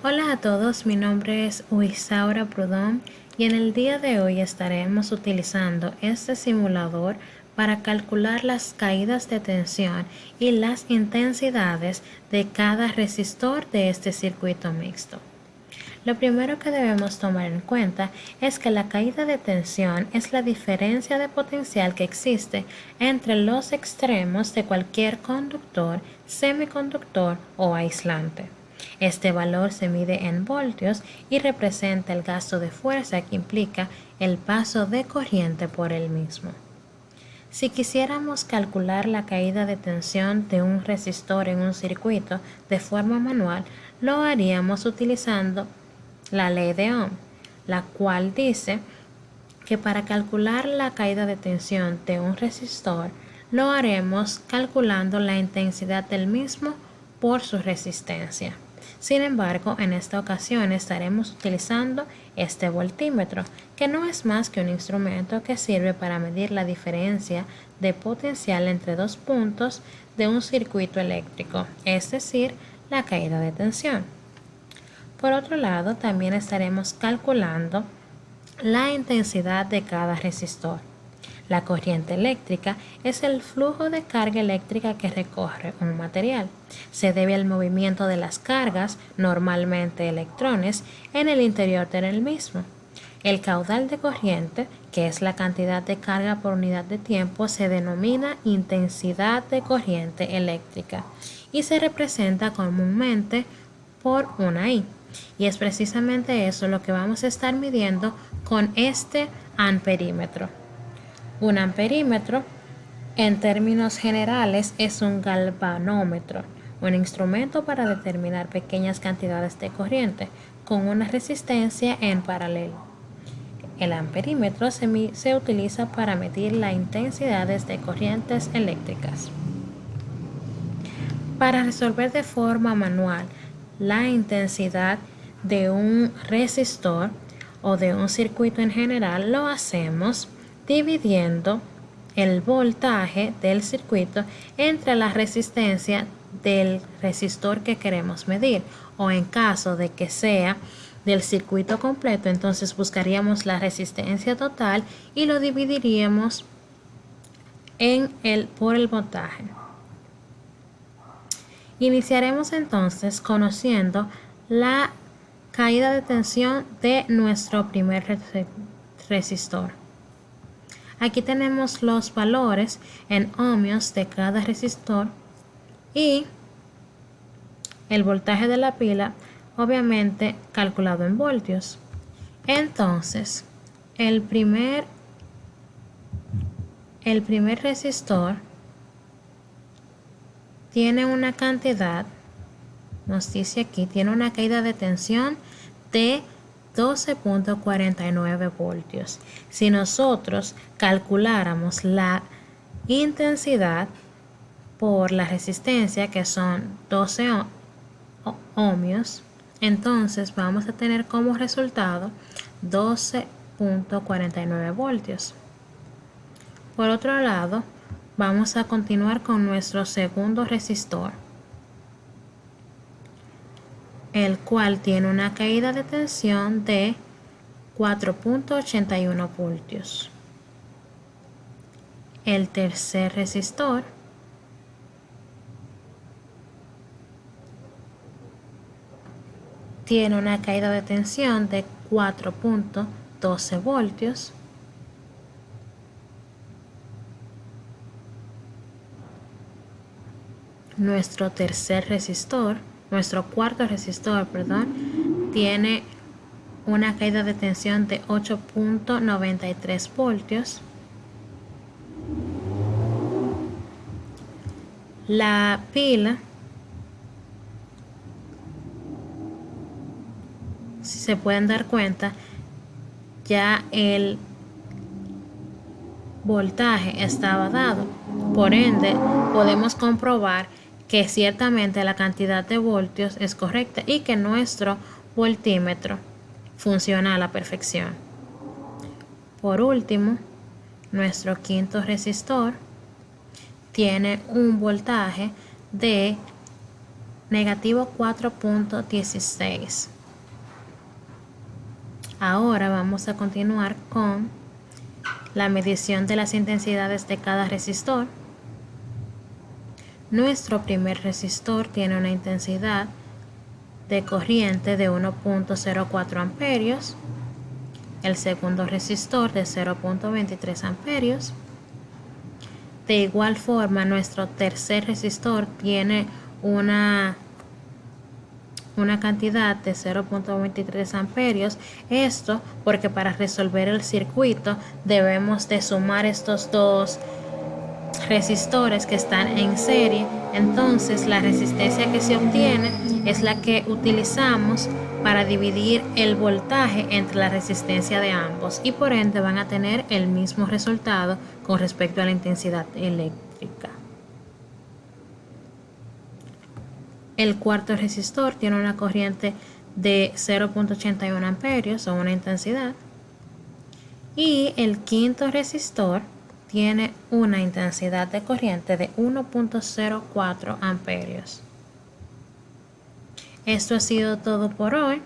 Hola a todos, mi nombre es Uisaura Prudón y en el día de hoy estaremos utilizando este simulador para calcular las caídas de tensión y las intensidades de cada resistor de este circuito mixto. Lo primero que debemos tomar en cuenta es que la caída de tensión es la diferencia de potencial que existe entre los extremos de cualquier conductor, semiconductor o aislante. Este valor se mide en voltios y representa el gasto de fuerza que implica el paso de corriente por el mismo. Si quisiéramos calcular la caída de tensión de un resistor en un circuito de forma manual, lo haríamos utilizando la ley de Ohm, la cual dice que para calcular la caída de tensión de un resistor, lo haremos calculando la intensidad del mismo por su resistencia. Sin embargo, en esta ocasión estaremos utilizando este voltímetro, que no es más que un instrumento que sirve para medir la diferencia de potencial entre dos puntos de un circuito eléctrico, es decir, la caída de tensión. Por otro lado, también estaremos calculando la intensidad de cada resistor. La corriente eléctrica es el flujo de carga eléctrica que recorre un material. Se debe al movimiento de las cargas, normalmente electrones, en el interior del mismo. El caudal de corriente, que es la cantidad de carga por unidad de tiempo, se denomina intensidad de corriente eléctrica y se representa comúnmente por una I. Y es precisamente eso lo que vamos a estar midiendo con este amperímetro. Un amperímetro, en términos generales, es un galvanómetro, un instrumento para determinar pequeñas cantidades de corriente con una resistencia en paralelo. El amperímetro se utiliza para medir las intensidades de corrientes eléctricas. Para resolver de forma manual la intensidad de un resistor o de un circuito en general, lo hacemos dividiendo el voltaje del circuito entre la resistencia del resistor que queremos medir, o en caso de que sea del circuito completo, entonces buscaríamos la resistencia total y lo dividiríamos por el voltaje. Iniciaremos entonces conociendo la caída de tensión de nuestro primer resistor. Aquí tenemos los valores en ohmios de cada resistor y el voltaje de la pila, obviamente calculado en voltios. Entonces, el primer resistor tiene una cantidad, nos dice aquí, tiene una caída de tensión de 12.49 voltios. Si nosotros calculáramos la intensidad por la resistencia, que son 12 ohmios, entonces vamos a tener como resultado 12.49 voltios. Por otro lado, vamos a continuar con nuestro segundo resistor, el cual tiene una caída de tensión de 4.81 voltios. El tercer resistor tiene una caída de tensión de 4.12 voltios. Nuestro cuarto resistor, tiene una caída de tensión de 8.93 voltios. La pila, si se pueden dar cuenta, ya el voltaje estaba dado. Por ende, podemos comprobar que ciertamente la cantidad de voltios es correcta y que nuestro voltímetro funciona a la perfección. Por último, nuestro quinto resistor tiene un voltaje de negativo 4.16. Ahora vamos a continuar con la medición de las intensidades de cada resistor. Nuestro primer resistor tiene una intensidad de corriente de 1.04 amperios, el segundo resistor de 0.23 amperios. De igual forma, nuestro tercer resistor tiene una cantidad de 0.23 amperios. Esto porque para resolver el circuito debemos de sumar estos dos resistores que están en serie. Entonces la resistencia que se obtiene es la que utilizamos para dividir el voltaje entre la resistencia de ambos, y por ende van a tener el mismo resultado con respecto a la intensidad eléctrica. El cuarto resistor tiene una corriente de 0.81 amperios o una intensidad, y el quinto resistor tiene una intensidad de corriente de 1.04 amperios. Esto ha sido todo por hoy.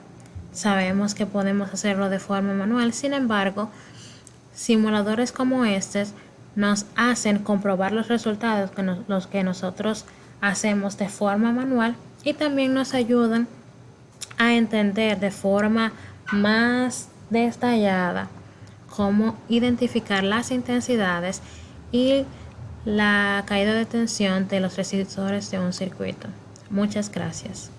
Sabemos que podemos hacerlo de forma manual, sin embargo, simuladores como este nos hacen comprobar los resultados los que nosotros hacemos de forma manual, y también nos ayudan a entender de forma más detallada cómo identificar las intensidades y la caída de tensión de los resistores de un circuito. Muchas gracias.